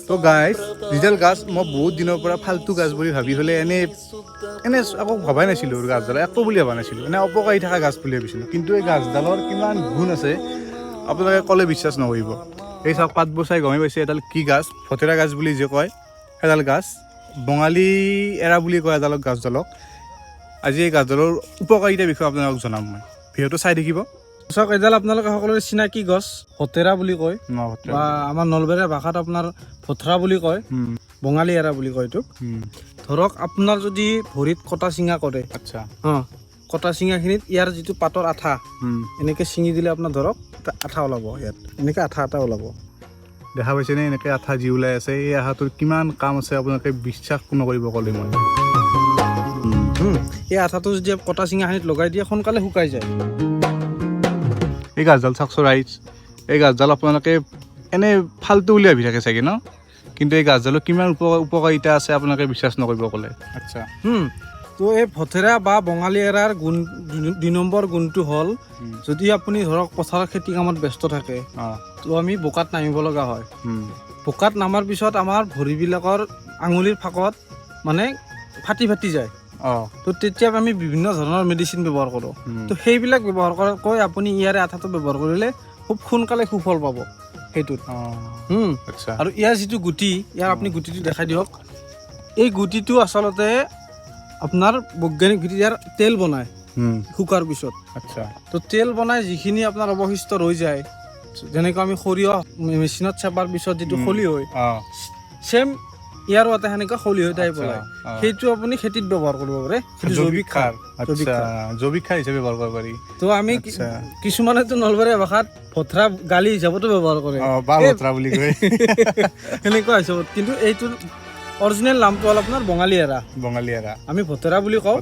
তো গাইজ যিডাল গাছ মই বহুত দিনৰ পৰা ফাল্টু গাছ বুলি ভাবি হ'লে এনে আকৌ ভবাই নাছিলোঁ গাছডাল একো বুলি ভবা নাছিলোঁ এনে অপকাৰী থকা গাছ বুলি ভাবিছিলোঁ কিন্তু এই গাছডালৰ কিমান গুণ আছে আপোনালোকে ক'লে বিশ্বাস নকৰিব এই চাওক পাতবোৰ চাই গমেই পাইছে এডাল কি গাছ ভতেৰা গাছ বুলি যে কয় এডাল গাছ বঙালী এৰা বুলি কয় এডাল গাছডালক আজি এই গাছডালৰ উপকাৰিতাৰ বিষয়ে আপোনালোকক জনাম মই ভিডিঅ'টো চাই থাকিব চাওক এডাল আপোনালোকে সকলোৰে চিনাকি গছ ভতেৰা বুলি কয় বা আমাৰ নলবেৰীয়া ভাষাত আপোনাৰ ভথৰা বুলি কয় বঙালী এৰা বুলি কয় এইটোক ধৰক আপোনাৰ যদি ভৰিত কটা চিঙা কৰে আচ্ছা কটা চিঙাখিনিত ইয়াৰ যিটো পাতৰ আঠা এনেকৈ ছিঙি দিলে আপোনাৰ ধৰক আঠা ওলাব ইয়াত এনেকৈ আঠা এটা ওলাব দেখা পাইছেনে এনেকৈ আঠা যি ওলাই আছে এই আঠাটোৰ কিমান কাম আছে আপোনালোকে বিশ্বাস নকৰিব ক'লে মই এই আঠাটো যদি কটা চিঙাখিনিত লগাই দিয়ে সোনকালে শুকাই যায় এই গাছডাল চাওকচোন ৰাইজ এই গাছডাল আপোনালোকে এনে ফাল্টু বুলি ভাবি থাকে চাগে ন কিন্তু এই গাছডালৰ কিমান উপকাৰিতা আছে আপোনালোকে বিশ্বাস নকৰিব ক'লে আচ্ছা তো এই ভতেৰা বা বঙালী এৰাৰ গুণ 2 নম্বৰ গুণটো হ'ল যদি আপুনি ধৰক পথাৰৰ খেতি কামত ব্যস্ত থাকে তো আমি বোকাত নামিব লগা হয় বোকাত নামাৰ পিছত আমাৰ ভৰিবিলাকৰ আঙুলিৰ ফাকত মানে ফাটি যায় তো তেতিয়া আমি বিভিন্ন ধৰণৰ মেডিচিন ব্যৱহাৰ কৰোঁ তো সেইবিলাক ব্যৱহাৰ কৰাতকৈ আপুনি ইয়াৰে আঠাটো ব্যৱহাৰ কৰিলে খুব সোনকালে সুফল পাব সেইটোত আৰু ইয়াৰ যিটো গুটি ইয়াৰ আপুনি গুটিটো দেখাই দিয়ক এই গুটিটো আচলতে আপোনাৰ বৈজ্ঞানিক ভিত্তিত ইয়াৰ তেল বনায় শুকাৰ পিছত আচ্ছা তো তেল বনাই যিখিনি আপোনাৰ অৱশিষ্ট ৰৈ যায় যেনেকৈ আমি সৰিয়হ মেচিনত চেপাৰ পিছত যিটো খলি হয় চেম ইয়াৰো এটা সেনেকুৱা খলি হৈ টাইপ ওলায় সেইটো আপুনি খেতিত ব্যৱহাৰ কৰিব পাৰে জৈৱিক সাৰ হিচাপে ব্যৱহাৰ কৰিব পাৰি তো আমি কিছুমানেতো নলবাৰীয়া ভাষাত ভথৰা গালি হিচাপতো ব্যৱহাৰ কৰে বুলি কয় সেনেকুৱা হিচাপত কিন্তু এইটোৰ অৰিজিনেল নামটো হ'ল আপোনাৰ বঙালী এৰা আমি ভতেৰা বুলি কওঁ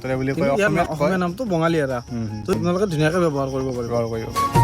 অসমীয়া নামটো বঙালী এৰা তো আপোনালোকে ধুনীয়াকৈ ব্যৱহাৰ কৰিব পাৰিব